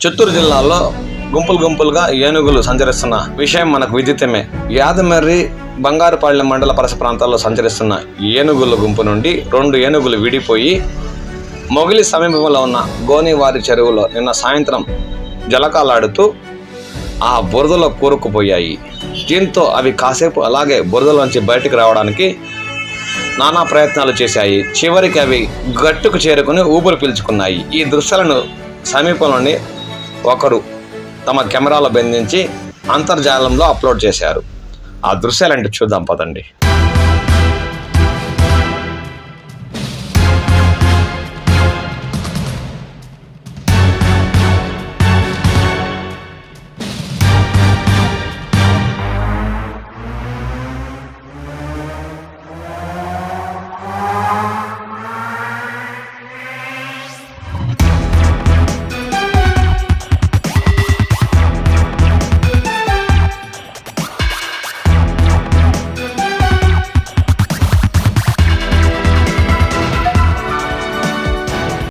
చిత్తూరు జిల్లాలో గుంపులుగా ఏనుగులు సంచరిస్తున్న విషయం మనకు విదితమే. యాదమర్రి బంగారుపాళ్యం మండల పరిసర ప్రాంతాల్లో సంచరిస్తున్న ఏనుగుల గుంపు నుండి 2 ఏనుగులు విడిపోయి మొగిలి సమీపంలో ఉన్న గోనివారి చెరువులో నిన్న సాయంత్రం జలకాలాడుతూ ఆ బురదలో కూరుకుపోయాయి. దీంతో అవి కాసేపు అలాగే బురదలోంచి బయటకు రావడానికి నానా ప్రయత్నాలు చేశాయి. చివరికి అవి గట్టుకు చేరుకుని ఊపిరి పీల్చుకున్నాయి. ఈ దృశ్యాలను సమీపంలోని ఒకరు తమ కెమెరాలో బంధించి అంతర్జాలంలో అప్లోడ్ చేశారు. ఆ దృశ్యాలంటే చూద్దాం పదండి.